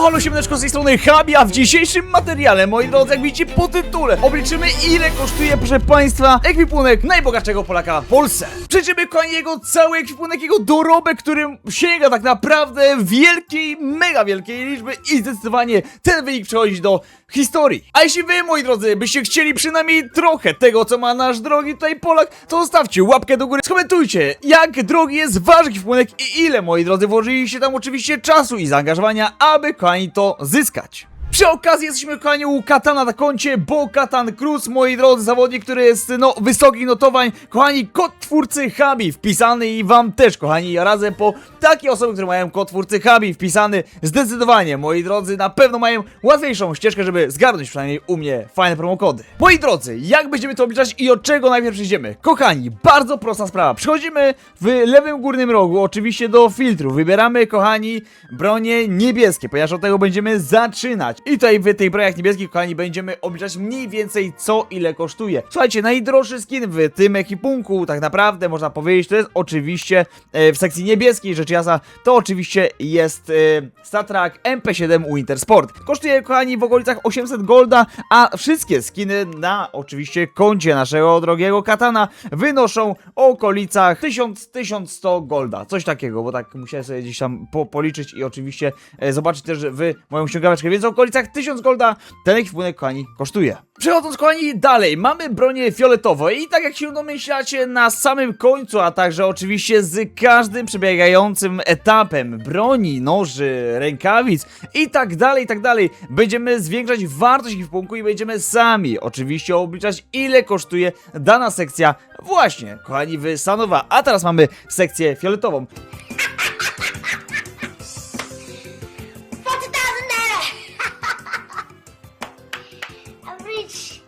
Siemano, siemaneczko, z tej strony Habi, a w dzisiejszym materiale, moi drodzy, jak widzicie po tytule, obliczymy ile kosztuje, proszę państwa, ekwipunek najbogatszego Polaka w Polsce. Przeczymy, kochani, jego cały ekwipunek, jego dorobek, którym sięga tak naprawdę wielkiej, mega wielkiej liczby i zdecydowanie ten wynik przechodzi do historii. A jeśli wy, moi drodzy, byście chcieli przynajmniej trochę tego, co ma nasz drogi tutaj Polak, to zostawcie łapkę do góry, skomentujcie, jak drogi jest wasz ekwipunek i ile, moi drodzy, włożyliście tam oczywiście czasu i zaangażowania, aby, kochani, to zyskać. Przy okazji jesteśmy, kochani, u Katana na koncie, bo Katan Cruz, moi drodzy, zawodnik, który jest, wysokich notowań, kochani, kod twórcy Habi wpisany i wam też, kochani, radzę po takie osoby, które mają kod twórcy Habi wpisany, zdecydowanie, moi drodzy, na pewno mają łatwiejszą ścieżkę, żeby zgarnąć przynajmniej u mnie fajne promokody. Moi drodzy, jak będziemy to obliczać i od czego najpierw przejdziemy? Kochani, bardzo prosta sprawa, przechodzimy w lewym górnym rogu, oczywiście do filtru, wybieramy, kochani, bronie niebieskie, ponieważ od tego będziemy zaczynać. I tutaj w tych broniach niebieskich, kochani, będziemy obliczać mniej więcej co ile kosztuje. Słuchajcie, najdroższy skin w tym ekipunku, tak naprawdę można powiedzieć, to jest oczywiście w sekcji niebieskiej, rzecz jasna, to oczywiście jest StatTrak MP7 Winter Sport. Kosztuje, kochani, w okolicach 800 golda, a wszystkie skiny na oczywiście koncie naszego drogiego Katana wynoszą o okolicach 1000-1100 golda. Coś takiego, bo tak musiałem sobie gdzieś tam policzyć i oczywiście zobaczyć też w moją ściągaweczkę, więc w okolicach 1000 golda ten ekwipunek, kochani, kosztuje. Przechodząc, kochani, dalej, mamy bronię fioletową i tak jak się domyślacie, na samym końcu, a także oczywiście z każdym przebiegającym etapem broni, noży, rękawic i tak dalej, będziemy zwiększać wartość ekwipunku i będziemy sami oczywiście obliczać, ile kosztuje dana sekcja właśnie, kochani, w Sanowa. A teraz mamy sekcję fioletową.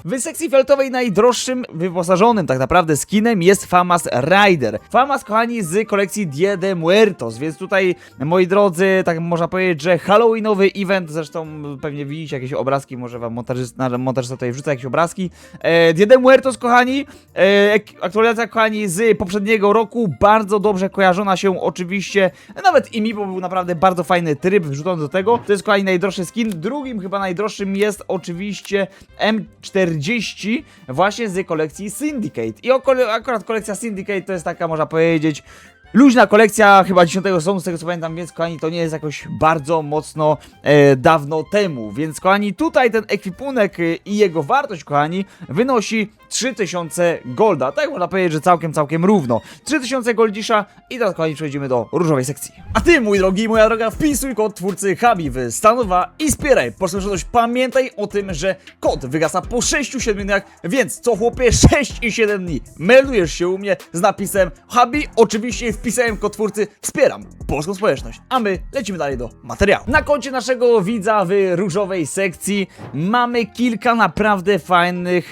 W sekcji fioletowej najdroższym wyposażonym tak naprawdę skinem jest FAMAS Rider. FAMAS, kochani, z kolekcji Dia de Muertos, więc tutaj, moi drodzy, tak można powiedzieć, że halloweenowy event, zresztą pewnie widzicie jakieś obrazki, może wam montażysta tutaj wrzuca jakieś obrazki. Dia de Muertos, kochani, aktualizacja, kochani, z poprzedniego roku, bardzo dobrze kojarzona się oczywiście, nawet i mi, bo był naprawdę bardzo fajny tryb wrzucony do tego. To jest, kochani, najdroższy skin. Drugim chyba najdroższym jest oczywiście M40 właśnie z kolekcji Syndicate. I akurat kolekcja Syndicate to jest taka, można powiedzieć, luźna kolekcja, chyba 10 sezonu, z tego co pamiętam, więc, kochani, to nie jest jakoś bardzo mocno dawno temu. Więc, kochani, tutaj ten ekwipunek i jego wartość, kochani, wynosi 3000 golda. Tak można powiedzieć, że całkiem równo. 3000 goldzisza i teraz, kochani, przechodzimy do różowej sekcji. A ty, mój drogi, moja droga, wpisuj kod twórcy Habi w Stanowa i wspieraj polskość. Pamiętaj o tym, że kod wygasa po 6-7 dniach, więc co, chłopie, 6 i 7 dni meldujesz się u mnie z napisem Habi. Oczywiście wpisałem kod twórcy, wspieram polską społeczność. A my lecimy dalej do materiału. Na koncie naszego widza w różowej sekcji mamy kilka naprawdę fajnych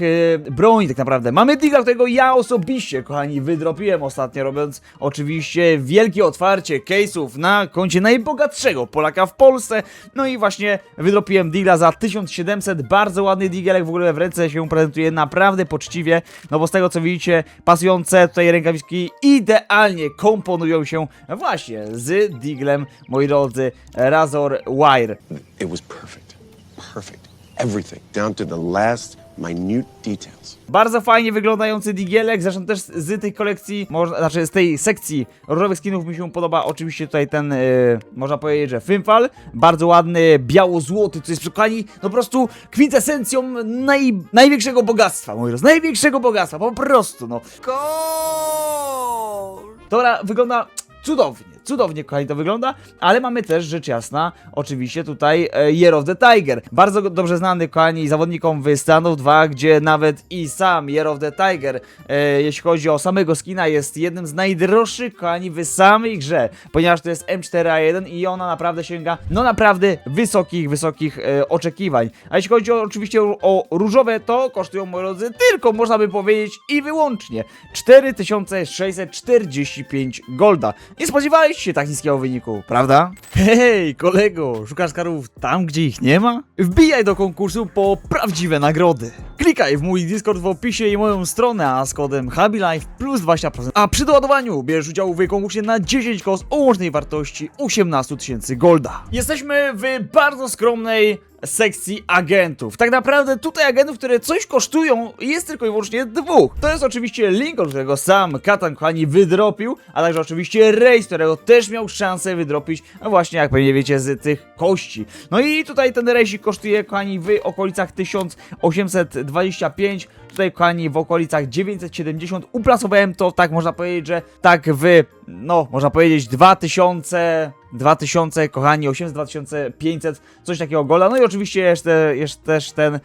broni. Tak naprawdę mamy digla, którego ja osobiście, kochani, wydropiłem ostatnio, robiąc oczywiście wielkie otwarcie case'ów na koncie najbogatszego Polaka w Polsce. No i właśnie wydropiłem digla za 1700, bardzo ładny digelek, w ogóle w ręce się prezentuje naprawdę poczciwie, no bo z tego co widzicie, pasujące tutaj rękawiczki idealnie komponują się właśnie z diglem, moi drodzy, Razor Wire. It was perfect. Perfect. Everything, down to the last minute details. Bardzo fajnie wyglądający digielek, zresztą też z tej kolekcji, znaczy z tej sekcji różowych skinów mi się podoba oczywiście tutaj ten, można powiedzieć, że Fymfal. Bardzo ładny, biało-złoty, co jest, kochani, no po prostu kwintesencją największego bogactwa, moi drodzy, największego bogactwa, po prostu, no. Dobra, wygląda cudownie, kochani, to wygląda, ale mamy też, rzecz jasna, oczywiście tutaj Year of the Tiger. Bardzo dobrze znany, kochani, zawodnikom w Stanów 2, gdzie nawet i sam Year of the Tiger, jeśli chodzi o samego skina, jest jednym z najdroższych, kochani, w samej grze, ponieważ to jest M4A1 i ona naprawdę sięga, no naprawdę wysokich oczekiwań. A jeśli chodzi oczywiście o różowe, to kosztują, moi drodzy, tylko, można by powiedzieć, i wyłącznie 4645 golda. Nie spodziewaliście spodziewaliście się tak niskiego wyniku, prawda? Hej, kolego, szukasz karów tam, gdzie ich nie ma? Wbijaj do konkursu po prawdziwe nagrody. Klikaj w mój Discord w opisie i moją stronę, a z kodem HabiLife plus 20%. A przy doładowaniu bierzesz udział w konkursie na 10 kos o łącznej wartości 18 000 golda. Jesteśmy w bardzo skromnej sekcji agentów. Tak naprawdę tutaj agentów, które coś kosztują, jest tylko i wyłącznie dwóch. To jest oczywiście Lincoln, którego sam Katan, kochani, wydropił, a także oczywiście Race, którego też miał szansę wydropić, no właśnie, jak pewnie wiecie, z tych kości. No i tutaj ten Race kosztuje, kochani, w okolicach 1825, tutaj, kochani, w okolicach 970. Uplasowałem to, tak można powiedzieć, że tak no, można powiedzieć 2000, kochani, 2500, coś takiego golda. No i oczywiście jest też ten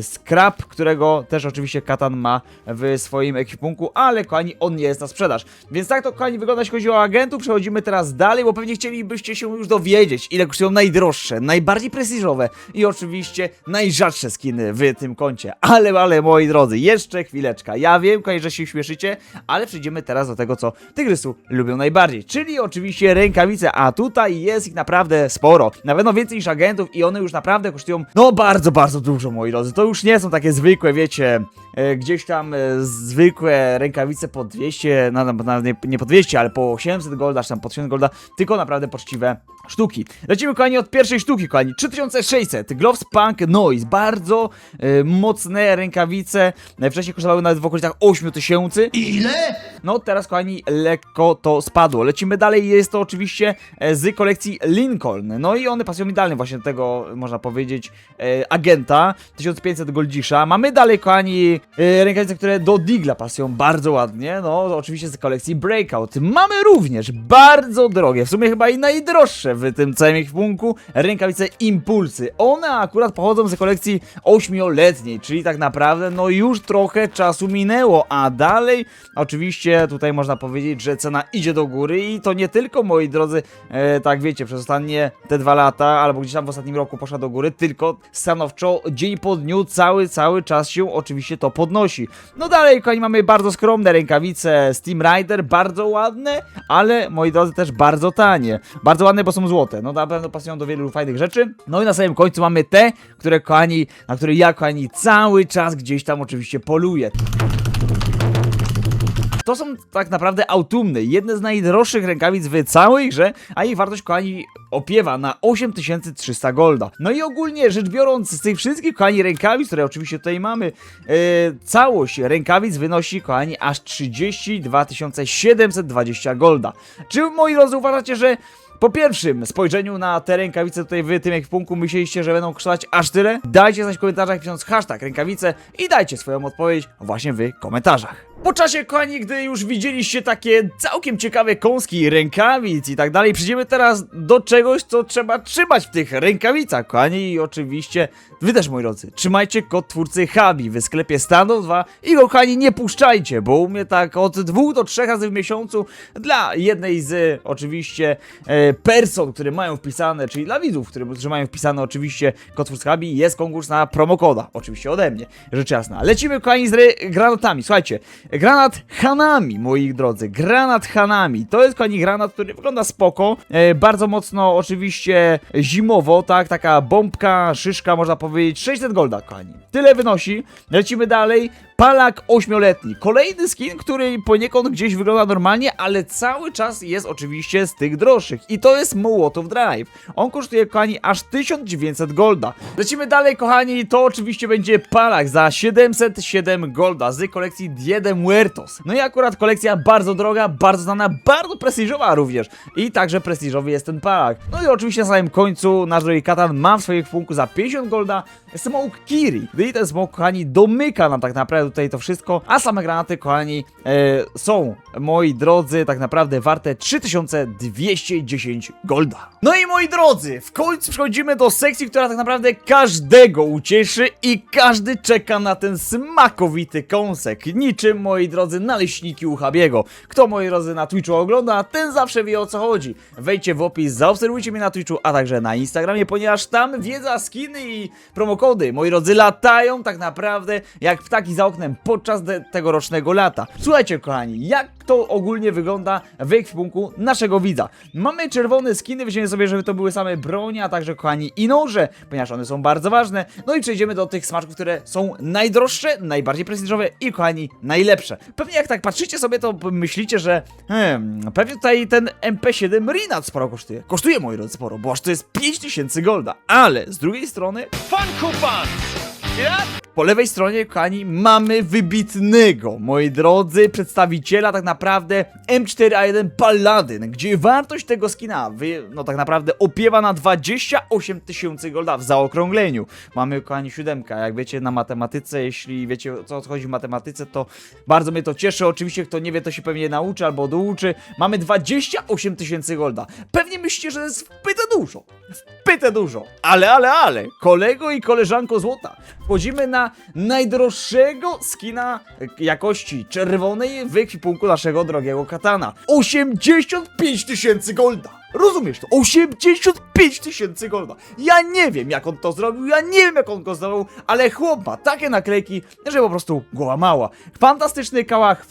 scrap, którego też oczywiście Katan ma w swoim ekwipunku, ale, kochani, on nie jest na sprzedaż. Więc tak to, kochani, wygląda, jeśli chodzi o agentów. Przechodzimy teraz dalej, bo pewnie chcielibyście się już dowiedzieć, ile kosztują najdroższe, najbardziej prestiżowe i oczywiście najrzadsze skiny w tym koncie. Ale, moi drodzy, jeszcze chwileczka. Ja wiem, kochani, że się śmieszycie, ale przejdziemy teraz do tego, co tygrysu lubią najbardziej, czyli oczywiście rękawice, a tutaj jest ich naprawdę sporo. Na pewno więcej niż agentów i one już naprawdę kosztują, no bardzo, bardzo dużo, moi drodzy. To już nie są takie zwykłe, wiecie, gdzieś tam zwykłe rękawice po 200, nie po 200, ale po 800 golda, czy tam po 1000 golda, tylko naprawdę poczciwe sztuki. Lecimy, kochani, od pierwszej sztuki, kochani, 3600, Gloves Punk Noise, bardzo mocne rękawice, wcześniej kosztowały nawet w okolicach 8000. Ile? No teraz, kochani, lekko to spadło. Lecimy dalej, jest to oczywiście z kolekcji Lincoln, no i one pasują idealnie właśnie do tego, można powiedzieć, agenta, 1500 goldzisza. Mamy dalej, kochani, rękawice, które do Digla pasują bardzo ładnie, no oczywiście z kolekcji Breakout. Mamy również bardzo drogie, w sumie chyba i najdroższe w tym całym ekwipunku, rękawice Impulsy. One akurat pochodzą z kolekcji 8-letniej, czyli tak naprawdę no już trochę czasu minęło, a dalej oczywiście tutaj można powiedzieć, że cena idzie do góry i to nie tylko, moi drodzy, tak wiecie, przez ostatnie te 2 lata, albo gdzieś tam w ostatnim roku poszła do góry, tylko stanowczo dzień po dniu cały czas się oczywiście to podnosi. No dalej, kochani, mamy bardzo skromne rękawice Steam Rider, bardzo ładne, ale, moi drodzy, też bardzo tanie. Bardzo ładne, bo są złote, no na pewno pasują do wielu fajnych rzeczy. No i na samym końcu mamy te, które, kochani, na które ja, kochani, cały czas gdzieś tam oczywiście poluję. To są tak naprawdę autumny, jedne z najdroższych rękawic w całej grze, a ich wartość, kochani, opiewa na 8300 golda. No i ogólnie rzecz biorąc, z tych wszystkich, kochani, rękawic, które oczywiście tutaj mamy, całość rękawic wynosi, kochani, aż 32 720 golda. Czy, moi drodzy, uważacie, że po pierwszym spojrzeniu na te rękawice tutaj w tym ekwipunku myśleliście, że będą kosztować aż tyle? Dajcie znać w komentarzach, pisząc hashtag rękawice i dajcie swoją odpowiedź właśnie w komentarzach. Po czasie, kochani, gdy już widzieliście takie całkiem ciekawe kąski rękawic i tak dalej, przejdziemy teraz do czegoś, co trzeba trzymać w tych rękawicach, kochani, i oczywiście wy też, moi drodzy, trzymajcie kod twórcy Habi w sklepie Standoff 2 i go, kochani, nie puszczajcie, bo u mnie tak od 2 do 3 razy w miesiącu dla jednej z oczywiście person, które mają wpisane, czyli dla widzów, którzy mają wpisane oczywiście kod twórcy Habi, jest konkurs na promokoda, oczywiście ode mnie, rzecz jasna. Lecimy, kochani, z granatami, słuchajcie. Granat Hanami, moi drodzy, granat Hanami, to jest, kochani, granat, który wygląda spoko, bardzo mocno oczywiście zimowo, tak, taka bombka, szyszka, można powiedzieć, 600 golda, kochani, tyle wynosi. Lecimy dalej, Palak 8-letni, kolejny skin, który poniekąd gdzieś wygląda normalnie, ale cały czas jest oczywiście z tych droższych i to jest Mołotow Drive, on kosztuje, kochani, aż 1900 golda. Lecimy dalej, kochani, to oczywiście będzie Palak za 707 golda z kolekcji Dia de Muertos. No i akurat kolekcja bardzo droga, bardzo znana, bardzo prestiżowa również i także prestiżowy jest ten Palak. No i oczywiście na samym końcu nasz drogi Katan ma w swoim ekwipunku za 50 golda Smoke Kiri. I ten smoke, kochani, domyka nam tak naprawdę tutaj to wszystko, a same granaty, kochani, są, moi drodzy, tak naprawdę warte 3210 golda. No i, moi drodzy, w końcu przechodzimy do sekcji, która tak naprawdę każdego ucieszy i każdy czeka na ten smakowity kąsek, niczym, moi drodzy, naleśniki u Habiego. Kto, moi drodzy, na Twitchu ogląda, ten zawsze wie, o co chodzi. Wejdźcie w opis, zaobserwujcie mnie na Twitchu, a także na Instagramie, ponieważ tam wiedza, skiny i promokody, moi drodzy, latają tak naprawdę jak ptaki za oknem podczas tegorocznego lata. Słuchajcie, kochani, jak to ogólnie wygląda w ekwipunku naszego widza. Mamy czerwone skiny, weźmiemy sobie, żeby to były same bronie, a także, kochani, i noże, ponieważ one są bardzo ważne. No i przejdziemy do tych smaczków, które są najdroższe, najbardziej prestiżowe i, kochani, najlepsze. Pewnie jak tak patrzycie sobie, to myślicie, że pewnie tutaj ten MP7 Rinat sporo kosztuje. Kosztuje, moi drodzy, sporo, bo aż to jest 5000 golda, ale z drugiej strony po lewej stronie, kochani, mamy wybitnego, moi drodzy, przedstawiciela tak naprawdę M4A1 Paladin, gdzie wartość tego skina, no tak naprawdę opiewa na 28 000 golda w zaokrągleniu. Mamy, kochani, 7, jak wiecie, na matematyce, jeśli wiecie, o co chodzi w matematyce, to bardzo mnie to cieszy. Oczywiście, kto nie wie, to się pewnie nauczy albo douczy. Mamy 28 000 golda. Pewnie myślicie, że to jest wpyte dużo, ale, kolego i koleżanko złota, wchodzimy na najdroższego skina jakości czerwonej w ekwipunku naszego drogiego katana. 85 000 golda! Rozumiesz to? 85 000 golda! Ja nie wiem, jak on to zrobił, ja nie wiem, jak on go zdobył, ale chłop ma takie naklejki, że po prostu głowa mała. Fantastyczny kałach,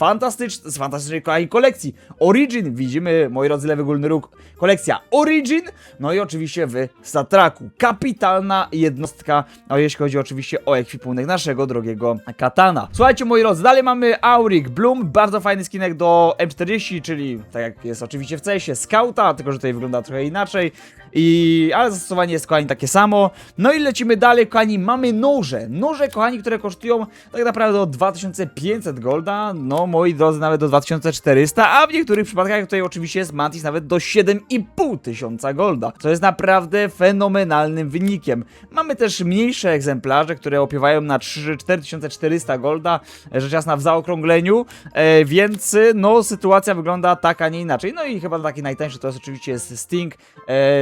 z fantastycznej, kochani, kolekcji Origin, widzimy, moi drodzy, lewy górny róg, kolekcja Origin, no i oczywiście w Statraku. Kapitalna jednostka, no jeśli chodzi oczywiście o ekwipunek naszego drogiego katana. Słuchajcie, moi drodzy, dalej mamy Auric Bloom, bardzo fajny skinek do M40, czyli tak jak jest oczywiście w CS-ie, Scouta, tylko że tutaj wygląda trochę inaczej, ale zastosowanie jest, kochani, takie samo. No i lecimy dalej, kochani, mamy noże, kochani, które kosztują tak naprawdę od 2500 golda, no moi drodzy, nawet do 2400, a w niektórych przypadkach tutaj oczywiście jest Mantis nawet do 7500 golda, co jest naprawdę fenomenalnym wynikiem. Mamy też mniejsze egzemplarze, które opiewają na 4400 golda, rzecz jasna w zaokrągleniu, więc no sytuacja wygląda tak, a nie inaczej. No i chyba taki najtańszy to jest oczywiście Sting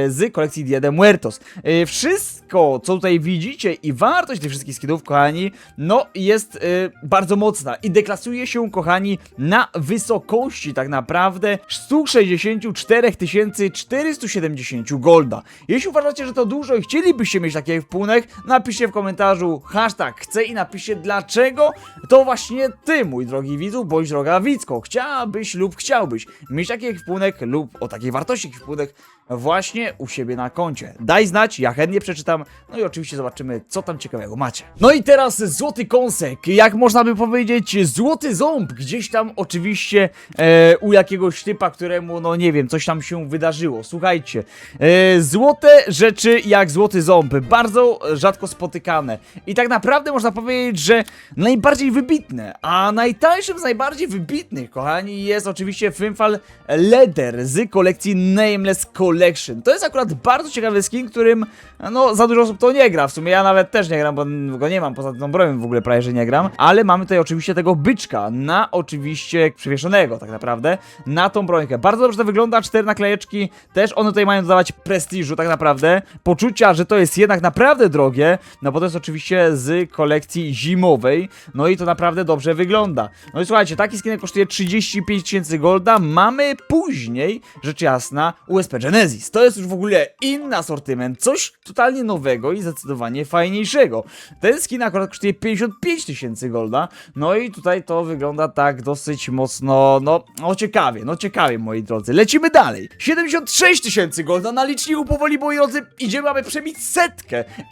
z kolekcji Dia de Muertos. Wszystko, co tutaj widzicie i wartość tych wszystkich skinów, kochani, no jest bardzo mocna i deklasuje się, kochani, na wysokości tak naprawdę 164 470 golda. Jeśli uważacie, że to dużo i chcielibyście mieć taki ekwipunek, napiszcie w komentarzu hashtag chcę i napiszcie, dlaczego to właśnie ty, mój drogi widzu, bądź droga widzko, chciałbyś mieć taki ekwipunek lub o takiej wartości ekwipunek właśnie u siebie na koncie. Daj znać, ja chętnie przeczytam, no i oczywiście zobaczymy, co tam ciekawego macie. No i teraz złoty kąsek, jak można by powiedzieć, złoty ząb, gdzieś tam oczywiście u jakiegoś typa, któremu, no nie wiem, coś tam się wydarzyło. Słuchajcie, złote rzeczy jak złoty ząb, bardzo rzadko spotykane i tak naprawdę można powiedzieć, że najbardziej wybitne, a najtańszym z najbardziej wybitnych, kochani, jest oczywiście Fimfal Leather z kolekcji Nameless Collection. To jest akurat bardzo ciekawy skin, którym no za dużo osób to nie gra. W sumie ja nawet też nie gram, bo go nie mam, poza tą bronią w ogóle prawie, że nie gram. Ale mamy tutaj oczywiście tego byczka, na oczywiście przywieszonego tak naprawdę, na tą brońkę. Bardzo dobrze to wygląda, 4 naklejeczki, też one tutaj mają dodawać prestiżu tak naprawdę, poczucia, że to jest jednak naprawdę drogie, no bo to jest oczywiście z kolekcji zimowej, no i to naprawdę dobrze wygląda. No i słuchajcie, taki skinek kosztuje 35 000 golda, mamy później, rzecz jasna, USP Genesis. To jest już w ogóle inny asortyment, coś totalnie nowego i zdecydowanie fajniejszego. Ten skin akurat kosztuje 55 000 golda, no i tutaj to wygląda tak dosyć mocno, no ciekawie, moi drodzy. Lecimy dalej. 76 000 golda na liczniku powoli, moi drodzy, idziemy, aby przebić 100.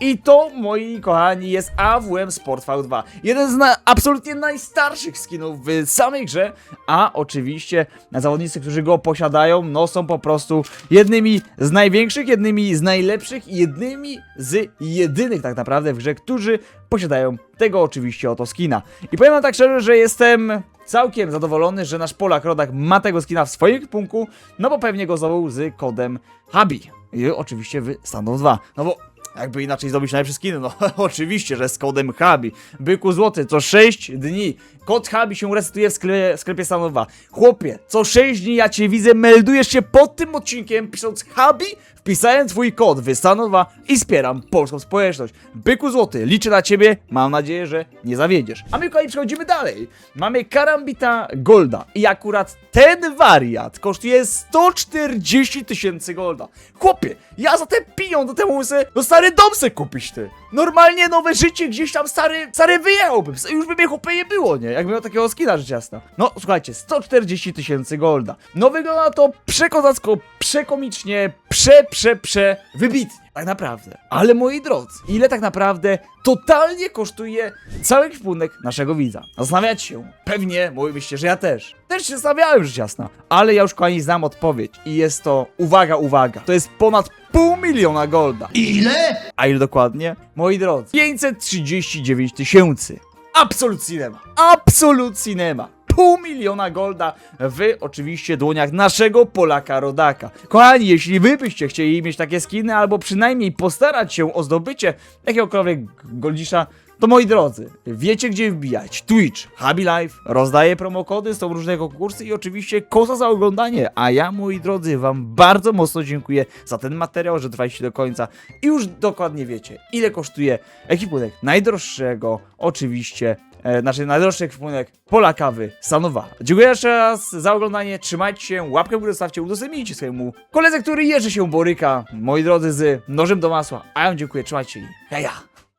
I to, moi kochani, jest AWM Sport V2. Jeden z absolutnie najstarszych skinów w samej grze, a oczywiście zawodnicy, którzy go posiadają, no są po prostu jednymi z największych, jednymi z najlepszych i jednymi z jedynych tak naprawdę w grze, którzy posiadają tego oczywiście oto skina. I powiem wam tak szczerze, że jestem całkiem zadowolony, że nasz Polak Rodak ma tego skina w swoim ekwipunku, no bo pewnie go zdobył z kodem HABI. I oczywiście w Standoff 2. No bo jakby inaczej zdobyć najlepsze skiny, no oczywiście, że z kodem HABI. Byku złoty, co 6 dni kod HABI się resetuje w sklepie Standoff 2. Chłopie, co 6 dni ja cię widzę, meldujesz się pod tym odcinkiem pisząc HABI w Wpisałem twój kod Wystanowa i wspieram polską społeczność. Byku złoty, liczę na ciebie, mam nadzieję, że nie zawiedziesz. A my kolej przechodzimy dalej. Mamy Karambita Golda i akurat ten wariat kosztuje 140 000 golda. Chłopie, ja za te pieniądze temu muszę no stary dom se kupić, ty. Normalnie nowe życie gdzieś tam stary wyjechałbym. Już by mnie chłopie nie było, nie? Jakbym miał takiego skina rzecz jasna. No słuchajcie, 140 000 golda. No wygląda to przekozacko, przekomicznie, wybitnie. Tak naprawdę. Ale moi drodzy, ile tak naprawdę totalnie kosztuje cały ekwipunek naszego widza? Zastanawiacie się? Pewnie, mówiliście, że ja też. Też się zastanawiałem, rzecz jasna. Ale ja już kochani znam odpowiedź i jest to, uwaga, to jest ponad 500 000 golda. Ile? A ile dokładnie? Moi drodzy, 539 000. Absolut Cinema. Absolut Cinema. 500 000 golda w oczywiście dłoniach naszego Polaka Rodaka. Kochani, jeśli wy byście chcieli mieć takie skiny, albo przynajmniej postarać się o zdobycie jakiegokolwiek goldzisza, to moi drodzy, wiecie gdzie wbijać. Twitch, Habi Live, rozdaje promokody, są różne konkursy i oczywiście kosa za oglądanie. A ja, moi drodzy, wam bardzo mocno dziękuję za ten materiał, że trwaliście do końca i już dokładnie wiecie, ile kosztuje ekwipunek najdroższego, oczywiście, najdroższy ekwipunek Polaka Sanowa. Dziękuję jeszcze raz za oglądanie, trzymajcie się, łapkę w górę stawcie, udostępnijcie swojemu koledze, który jeży się boryka, moi drodzy, z nożem do masła. A ja wam dziękuję, trzymajcie się i heja!